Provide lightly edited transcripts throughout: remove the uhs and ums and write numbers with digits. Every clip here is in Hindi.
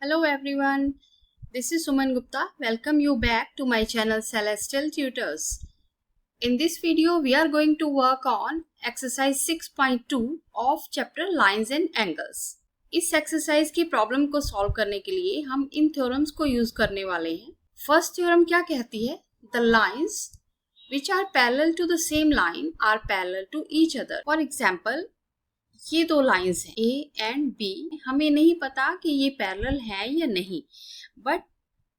Hello everyone, this is Suman Gupta. Welcome you back to my channel Celestial Tutors. In this video, we are going to work on exercise 6.2 of chapter Lines and Angles. इस एक्सरसाइज की प्रॉब्लम को सॉल्व करने के लिए हम इन थ्योरम्स को यूज करने वाले हैं. फर्स्ट थ्योरम क्या कहती है? The lines which are parallel to the same line are parallel to each other. For example, ये दो लाइंस हैं A एंड B. हमें नहीं पता कि ये पैरेलल है या नहीं, but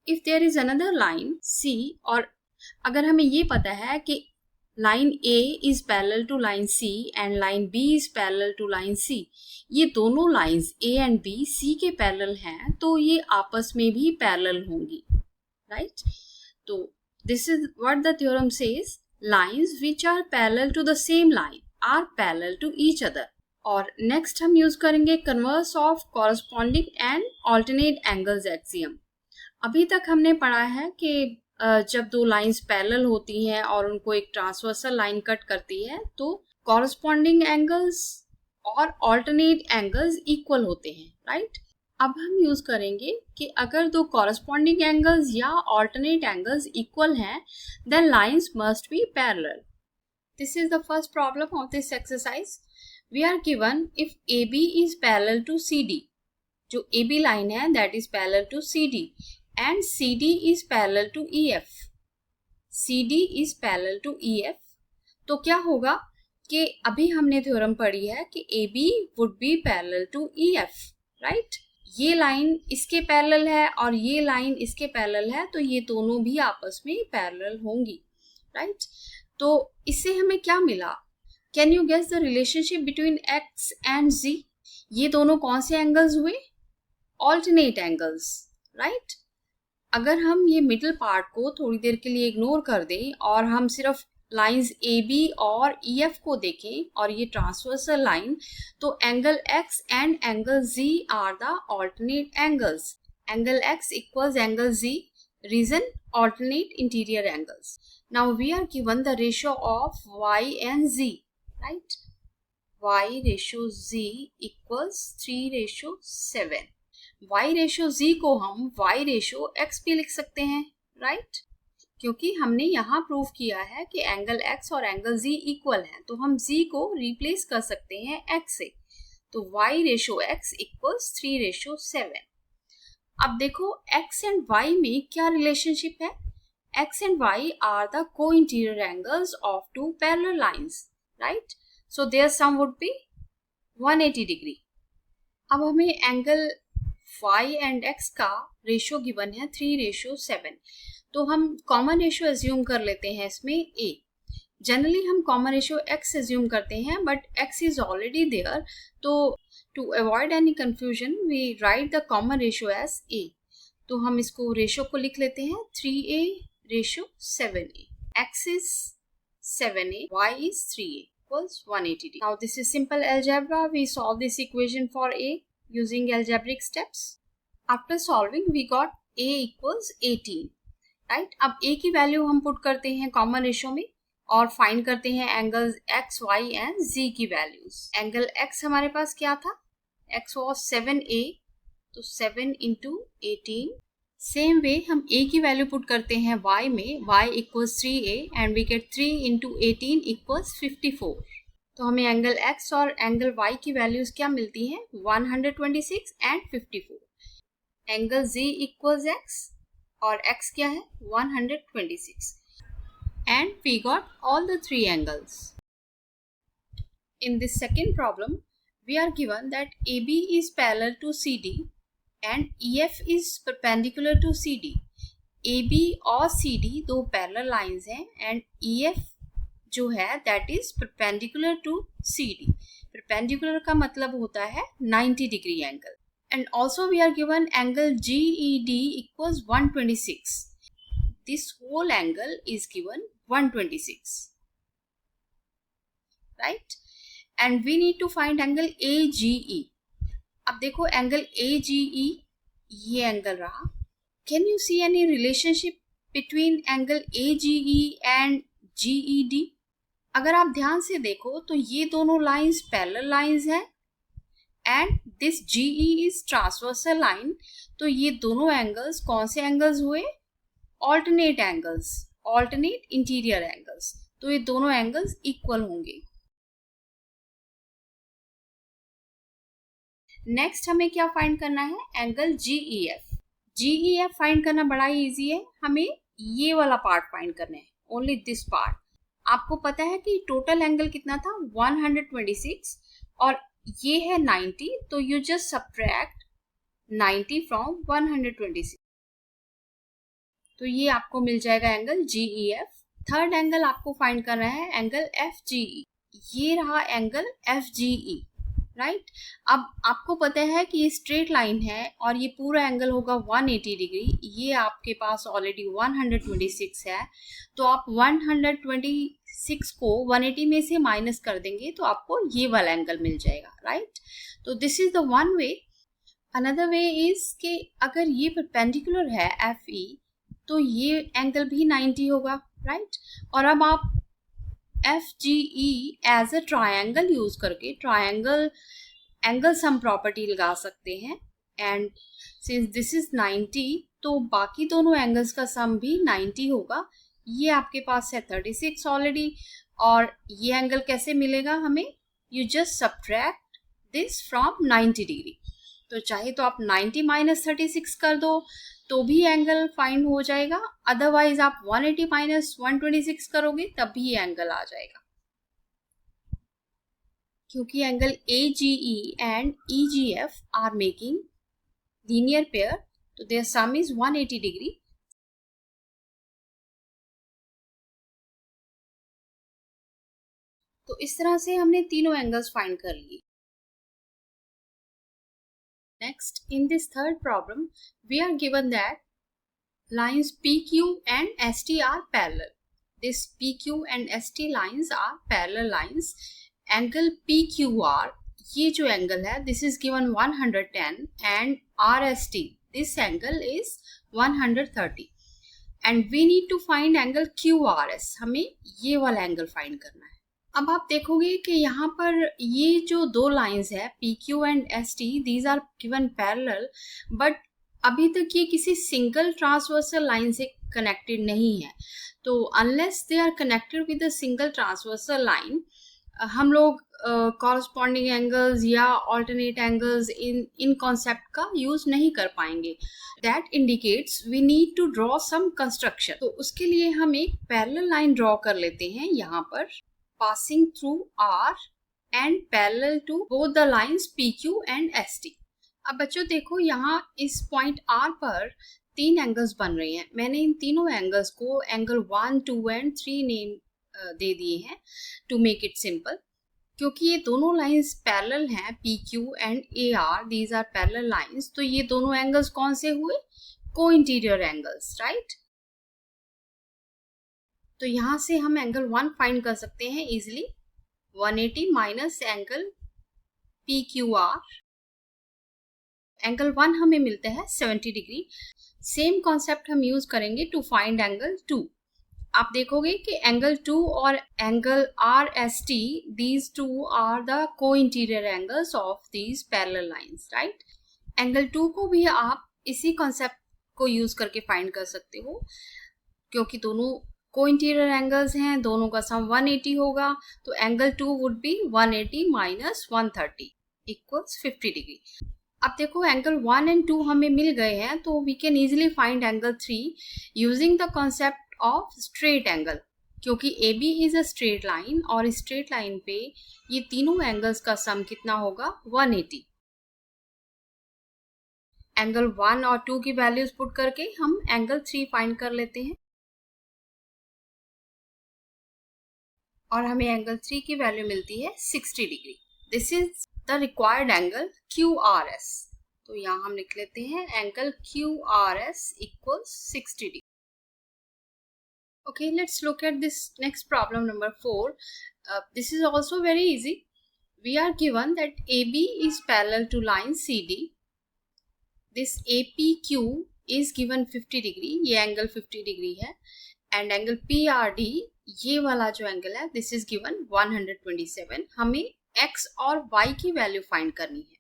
if there is another line C, और अगर हमें ये पता है कि line A is parallel to line C and line B is parallel to line C, ये दोनों lines A and B C के पैरेलल हैं, तो ये आपस में भी पैरेलल होंगी, राइट? तो this is what the theorem says, lines which are parallel to the same line are parallel to each other. और नेक्स्ट हम यूज करेंगे converse of corresponding and alternate angles axiom. अभी तक हमने पढ़ा है कि जब दो लाइंस पैरेलल होती हैं और उनको एक ट्रांसवर्सल लाइन कट करती है तो कॉरस्पॉन्डिंग एंगल्स और ऑल्टरनेट एंगल्स इक्वल होते हैं, राइट? अब हम यूज करेंगे कि अगर दो कॉरस्पॉन्डिंग एंगल्स या ऑल्टरनेट एंगल्स इक्वल हैं then lines must be parallel. This is the first problem of this exercise. We are given if AB is parallel to CD, जो AB line है that is parallel to CD and CD is parallel to EF. CD is parallel to EF. तो क्या होगा कि अभी हमने थ्योरम पढ़ी है कि AB would be parallel to EF, right? ये लाइन इसके पैरेलल है और ये लाइन इसके पैरेलल है, तो ये दोनों भी आपस में पैरेलल होंगी, राइट? तो इससे हमें क्या मिला? Can you guess the relationship between X and Z? ये दोनों कौन से एंगल्स हुए? Alternate angles, right? अगर हम ये मिडिल पार्ट को थोड़ी देर के लिए इग्नोर कर दें और हम सिर्फ लाइंस AB और EF को देखें और ये ट्रांसवर्सल लाइन, तो angle X and angle Z are the alternate angles. Angle X equals angle Z. Reason? Alternate interior angles. Now we are given the ratio of Y and Z. Right? Y ratio Z equals 3:7. Y ratio Z को हम Y ratio X भी लिख सकते हैं, right? क्योंकि हमने यहाँ प्रूव किया है कि एंगल X और एंगल Z इक्वल हैं, तो हम Z को रिप्लेस कर सकते हैं X से. तो Y ratio X equals 3:7. अब देखो X एंड Y में क्या रिलेशनशिप है? X and Y are the co-interior angles of two parallel lines. Right? So their sum would be 180 degree. अब हमें एंगल Y and X का रेशियो गिवन है 3:7. तो हम कॉमन रेशियो एज्यूम कर लेते हैं इसमें A. जनरली हम कॉमन रेशियो X एज्यूम करते हैं, but X is already there, तो to avoid any confusion we write the common ratio as A. तो हम इसको रेशियो को लिख लेते हैं 3:7A. X is 7A, Y is 3A equals 180 degree. Now this is simple algebra. We solve this equation for A using algebraic steps. After solving we got A equals 18. Right? अब A की वैल्यू हम पुट करते हैं कॉमन रेशियो में और फाइंड करते हैं angles X, Y and Z की वैल्यूज. एंगल X हमारे पास क्या था? X was 7A, तो 7 into 18. सेम वे हम A की वैल्यू पुट करते हैं Y में, Y equals 3A and we get 3 into 18 equals 54. तो हमें एंगल X और एंगल Y की वैल्यूज क्या मिलती हैं? 126 and 54. Angle Z equals X और X क्या है? 126. And we got all the three angles. In this second problem, we are given that AB is parallel to CD and EF is perpendicular to CD. AB और CD दो parallel lines हैं and EF जो है that is perpendicular to CD. Perpendicular का मतलब होता है 90 degree angle. And also we are given angle GED equals 126. This whole angle is given 126. Right? And we need to find angle AGE. अब देखो एंगल AGE ये एंगल रहा. Can you see any relationship between angle AGE and GED? अगर आप ध्यान से देखो तो ये दोनों लाइंस पैरेलल लाइंस हैं and this GE is transversal line. तो ये दोनों एंगल्स कौन से एंगल्स हुए? Alternate angles, alternate interior angles. तो ये दोनों एंगल्स इक्वल होंगे। नेक्स्ट हमें क्या फाइंड करना है? Angle GEF। GEF फाइंड करना बड़ा ही इजी है, हमें ये वाला पार्ट फाइंड करना है, ओनली दिस पार्ट। आपको पता है कि टोटल एंगल कितना था? 126 और ये है 90, तो यू जस्ट सब्ट्रैक्ट 90 फ्रॉम 126, तो ये आपको मिल जाएगा एंगल GEF। थर्ड एंगल आपको फाइंड करना है एंगल FGE। ये रहा एंगल FGE, राइट। अब आपको पता है कि ये स्ट्रेट लाइन है और ये पूरा एंगल होगा 180 डिग्री। ये आपके पास ऑलरेडी 126 है, तो आप 126 को 180 में से माइनस कर देंगे तो आपको ये वाला एंगल मिल जाएगा, राइट। तो this is the one way. Another way is कि अगर ये परपेंडिकुलर है FE, तो ये एंगल भी 90 होगा, राइट। और अब आप FGE as a triangle use करके ट्रायंगल एंगल सम प्रॉपर्टी लगा सकते हैं। एंड सिंस दिस इज 90, तो बाकी दोनों एंगल्स का सम भी 90 होगा। ये आपके पास है 36 ऑलरेडी, और ये एंगल कैसे मिलेगा हमें? You just subtract this from 90 degree. तो चाहे तो आप 90 माइनस 36 कर दो तो भी एंगल फाइंड हो जाएगा, अदरवाइज आप 180 माइनस 126 करोगे तब भी एंगल आ जाएगा। क्योंकि angle AGE and EGF are making linear pair, तो देयर सम इज 180 डिग्री। तो इस तरह से हमने तीनों एंगल्स फाइंड कर लिए। Next, in this third problem, we are given that lines PQ and ST are parallel. This PQ and ST lines are parallel lines. Angle PQR, ये जो angle है, this is given 110, and RST, this angle is 130. And we need to find angle QRS. हमें ये वाला angle find करना है। अब आप देखोगे कि यहाँ पर ये जो दो लाइंस है PQ and ST, these are given parallel, but अभी तक ये किसी सिंगल ट्रांसवर्सल लाइन से कनेक्टेड नहीं है। तो unless they are connected with a single transversal line, हम लोग कॉरस्पॉन्डिंग एंगल्स या ऑल्टरनेट एंगल्स इन कॉन्सेप्ट का यूज नहीं कर पाएंगे। That indicates we need to draw some construction. तो उसके लिए हम एक पैरेलल लाइन ड्रॉ कर लेते हैं यहाँ पर, passing through R and parallel to both the lines PQ and ST. अब बच्चों देखो, यहाँ इस पॉइंट R पर तीन एंगल्स बन रहे हैं। मैंने इन तीनों एंगल्स को एंगल 1, 2 एंड 3 नेम दे दिए हैं टू मेक इट सिंपल, क्योंकि ये दोनों लाइंस पैरेलल हैं, PQ and AR, these are parallel lines. तो ये दोनों एंगल्स कौन से हुए? को इंटीरियर एंगल्स, राइट। तो यहाँ से हम एंगल 1 फाइंड कर सकते हैं easily, 180 minus angle PQR। Angle 1 हमें मिलता है 70 डिग्री। सेम कॉन्सेप्ट हम यूज करेंगे टू फाइंड एंगल 2। आप देखोगे कि एंगल 2 और angle RST, these two are the co interior angles of these parallel lines, right. Angle 2 को भी आप इसी कॉन्सेप्ट को यूज करके फाइंड कर सकते हो, क्योंकि दोनों को इंटीरियर एंगल्स हैं, दोनों का सम 180 होगा। तो angle 2 would be 180 minus 130 equals 50 degree. अब देखो एंगल 1 एंड 2 हमें मिल गए हैं, तो we can easily find angle 3 using the concept of straight angle, क्योंकि AB is a straight line और स्ट्रेट लाइन पे ये तीनों एंगल्स का सम कितना होगा? 180। एंगल 1 और 2 की वैल्यूज पुट करके हम एंगल 3 फाइंड कर लेते हैं, और हमें एंगल 3 की वैल्यू मिलती है 60 degree. This is the required angle QRS। तो यहाँ हम लिख लेते हैं angle QRS equals 60 degree. Okay, let's look at this next problem number 4. This is also very easy. We are given that AB is parallel to line CD. This APQ is given 50 degree. ये एंगल 50 डिग्री है, एंड एंगल PRD, ये वाला जो एंगल है, दिस इज गिवन 127। हमें x और y की वैल्यू फाइंड करनी है।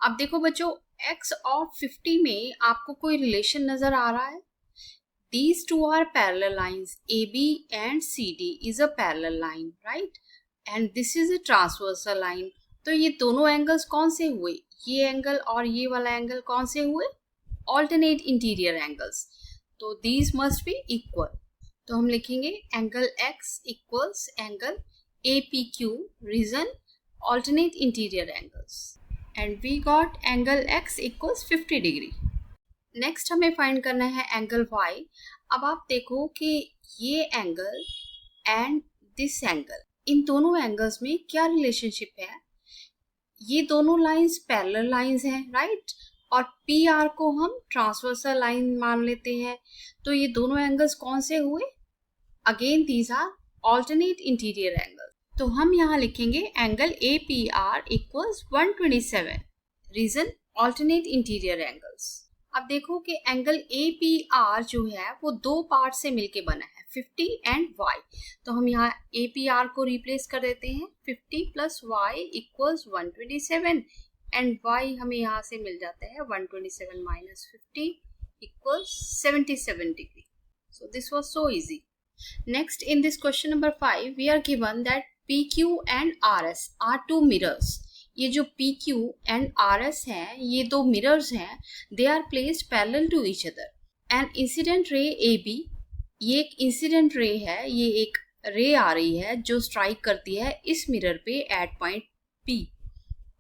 अब देखो बच्चों, x और 50 में आपको कोई रिलेशन नजर आ रहा है? These two are parallel lines. AB and CD is a parallel line, right? And this is a transversal line. तो ये दोनों एंगल्स कौन से हुए? ये एंगल और ये वाला एंगल कौन से हुए? Alternate interior angles. तो these must be equal. तो हम लिखेंगे angle x equals angle APQ, reason alternate interior angles. And we got angle x equals 50 degree. Next हमें फाइंड करना है एंगल y. अब आप देखो कि ये एंगल एंड दिस एंगल, इन दोनों एंगल्स में क्या रिलेशनशिप है? ये दोनों लाइंस पैरेलल लाइंस हैं, राइट? और पी आर को हम ट्रांसवर्सल लाइन मान लेते हैं. तो ये दोनों एंगल्स कौन से हुए? Again these are alternate interior angle. तो हम यहाँ लिखेंगे angle A P R equals 127. Reason alternate interior angles. अब देखो कि एंगल ए पी आर जो है वो दो पार्ट से मिलके बना है, 50 एंड y. तो हम यहाँ ए पी आर को रिप्लेस कर देते हैं. 50 plus Y equals 127 and y हमें यहाँ से मिल जाता है 127 minus 50 equals 77 degree. So this was so easy. Next, in this question number 5 we are given that PQ and RS are two mirrors. ये जो PQ एंड RS हैं, ये दो मिरर्स हैं. They are placed parallel to each other. And incident ray AB, ये एक इंसिडेंट रे है, ये एक रे आ रही है जो स्ट्राइक करती है इस मिरर पे एट पॉइंट P,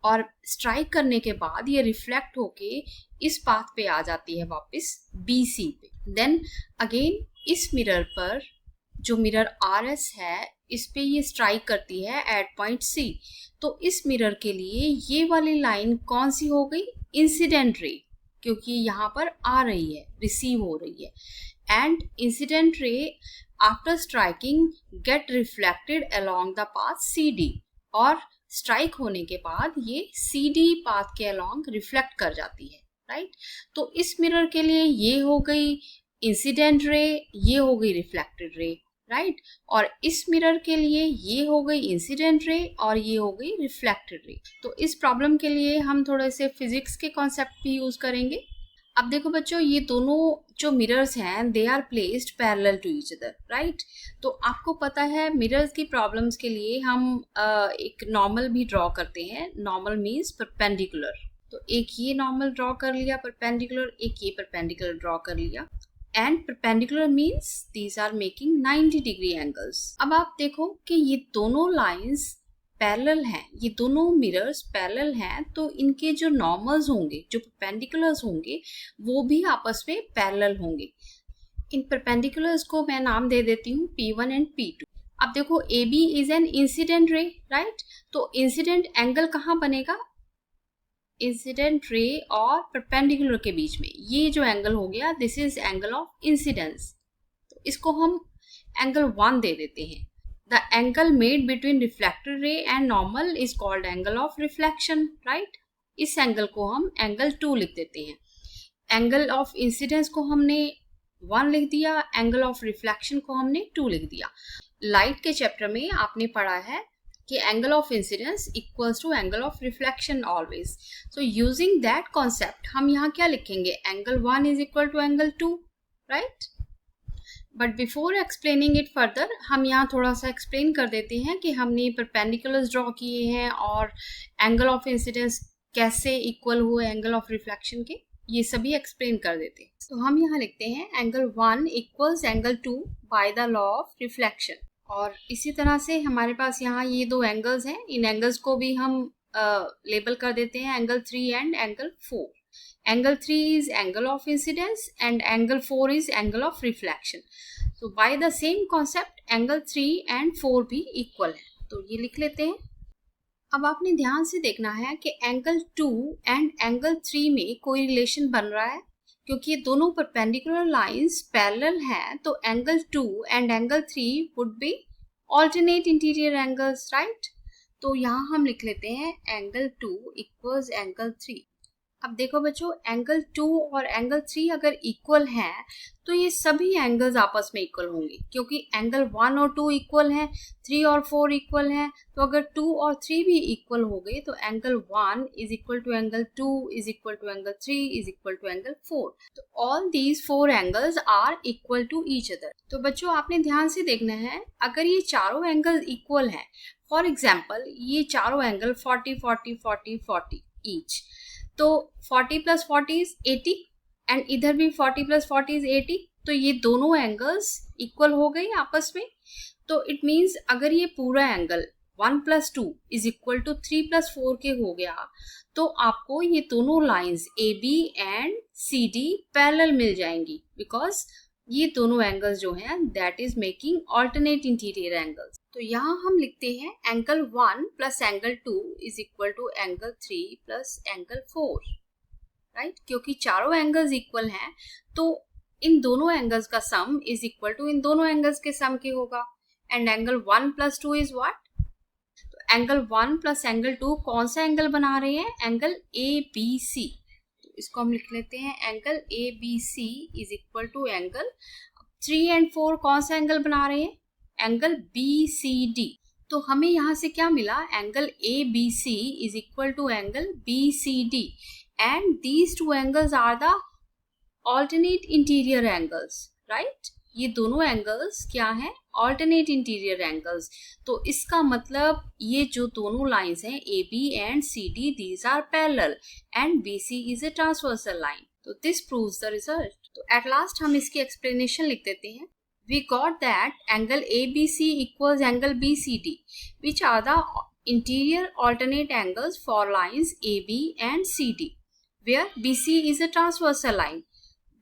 और स्ट्राइक करने के बाद ये रिफ्लेक्ट होके इस पाथ पे आ जाती है वापस BC पे. देन अगेन इस मिरर पर, जो मिरर RS है, इस पे ये स्ट्राइक करती है एट पॉइंट C. तो इस मिरर के लिए ये वाली लाइन कौन सी हो गई? इंसिडेंट रे, क्योंकि यहाँ पर आ रही है, रिसीव हो रही है. एंड इंसिडेंट रे after striking gate reflected along the path CD, और स्ट्राइक होने के बाद ये CD पाथ के अलोंग रिफ्लेक्ट कर जाती है, राइट? तो इस मिरर के लिए ये हो गई इंसिडेंट रे, ये हो गई रिफ्लेक्टेड रे, राइट? और इस मिरर के लिए ये हो गई इंसिडेंट रे और ये हो गई रिफ्लेक्टेड रे. तो इस प्रॉब्लम के लिए हम थोड़े से फिजिक्स के कॉन्सेप्ट भी यूज करेंगे. अब देखो बच्चों, ये दोनों जो मिरर्स हैं they are placed parallel to each other, right? तो आपको पता है मिरर्स की प्रॉब्लम्स के लिए हम एक नॉर्मल भी ड्रॉ करते हैं. Normal means perpendicular. तो एक ये नॉर्मल ड्रॉ कर लिया परपेंडिकुलर, एक ये परपेंडिकुलर ड्रॉ कर लिया. And perpendicular means these are making 90 degree angles. अब आप देखो कि ये दोनों लाइंस पैरेलल हैं, ये दोनों मिरर्स पैरेलल हैं, तो इनके जो नॉर्मल्स होंगे, जो परपेंडिकुलर्स होंगे, वो भी आपस में पैरेलल होंगे. इन परपेंडिकुलर्स को मैं नाम दे देती हूँ P1 एंड P2. अब देखो AB is an incident ray, right? तो इंसिडेंट एंगल कहाँ बनेगा? इंसिडेंट रे और परपेंडिकुलर के बीच में ये जो एंगल हो गया, this is angle of incidence. तो इसको हम एंगल 1 दे देते हैं. The angle made between reflected ray and normal is called angle of reflection, right? इस एंगल को हम एंगल 2 लिख देते हैं. एंगल ऑफ इंसिडेंस को हमने 1 लिख दिया, एंगल ऑफ रिफ्लेक्शन को हमने 2 लिख दिया. लाइट के चैप्टर में आपने पढ़ा है कि angle of incidence equals to angle of reflection always. So using that concept हम यहाँ क्या लिखेंगे? Angle 1 is equal to angle 2, right? But before explaining it further, हम यहाँ थोड़ा सा एक्सप्लेन कर देते हैं कि हमने परपेंडिकुलर्स ड्रॉ किए हैं और एंगल ऑफ इंसिडेंस कैसे इक्वल हुए एंगल ऑफ रिफ्लेक्शन के, ये सभी एक्सप्लेन कर देते हैं. तो हम यहाँ लिखते हैं angle 1 equals angle 2 by the law of reflection. और इसी तरह से हमारे पास यहाँ ये दो एंगल्स हैं, इन एंगल्स को भी हम लेबल कर देते हैं angle 3 and angle 4. Angle 3 is angle of incidence and angle 4 is angle of reflection. So by the same concept, angle 3 and 4 भी इक्वल है, तो ये लिख लेते हैं. अब आपने ध्यान से देखना है कि एंगल 2 एंड एंगल 3 में कोई रिलेशन बन रहा है, क्योंकि ये दोनों परपेंडिकुलर लाइंस पैरेलल हैं. तो angle 2 and angle 3 would be alternate interior angles, right? तो यहाँ हम लिख लेते हैं एंगल 2 इक्वल्स एंगल 3. अब देखो बच्चों, एंगल 2 और एंगल 3 अगर इक्वल हैं तो ये सभी एंगल्स आपस में इक्वल होंगे, क्योंकि एंगल 1 और 2 इक्वल हैं, 3 और 4 इक्वल हैं। तो अगर 2 और 3 भी इक्वल हो गए तो angle 1 is equal to angle 2 is equal to angle 3 is equal to angle 4। तो all these 4 angles are equal to each other. तो बच्चों आपने ध्यान से देखना है, अगर ये चारों एंगल्स इक्वल हैं, फॉर एग्जाम्पल ये चारों एंगल 40 40 40 40 ईच, तो 40 प्लस 40 इज 80 एंड इधर भी 40 प्लस 40 इज 80, तो ये दोनों एंगल्स इक्वल हो गए आपस में। तो इट मीन्स अगर ये पूरा angle 1 plus 2 is equal to 3 plus 4 के हो गया, तो आपको ये दोनों lines A B and C D parallel मिल जाएंगी, बिकॉज ये दोनों एंगल्स जो हैं that is making alternate interior angles. तो यहाँ हम लिखते हैं angle 1 plus angle 2 is equal to angle 3 plus angle 4, right? क्योंकि चारों एंगल्स इक्वल हैं तो इन दोनों एंगल्स का सम इज इक्वल टू इन दोनों एंगल्स के सम के होगा। And angle 1 plus 2 is what? तो एंगल 1 प्लस एंगल 2 कौन सा एंगल बना रहे हैं? Angle A B C. तो इसको हम लिख लेते हैं angle A B C is equal to angle 3 and 4 कौन सा एंगल बना रहे हैं? Angle B C D. तो हमें यहाँ से क्या मिला? Angle A B C is equal to angle B C D and these two angles are the alternate interior angles, right? ये दोनों एंगल्स क्या हैं? Alternate interior angles. तो इसका मतलब ये जो दोनों लाइंस हैं A B and C D, these are parallel and B C is a transversal line. तो दिस प्रूव्स द रिजल्ट। तो एट लास्ट हम इसकी एक्सप्लेनेशन लिख देते हैं। We got that angle ABC equals angle BCD, which are the interior alternate angles for lines AB and CD, where BC is a transversal line.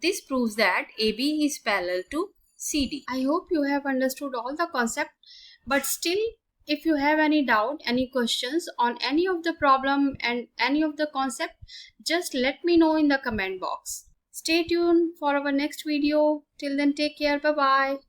This proves that AB is parallel to CD. I hope you have understood all the concept, but still, if you have any doubt, any questions on any of the problem and any of the concept, just let me know in the comment box. Stay tuned for our next video. Till then, take care. Bye bye.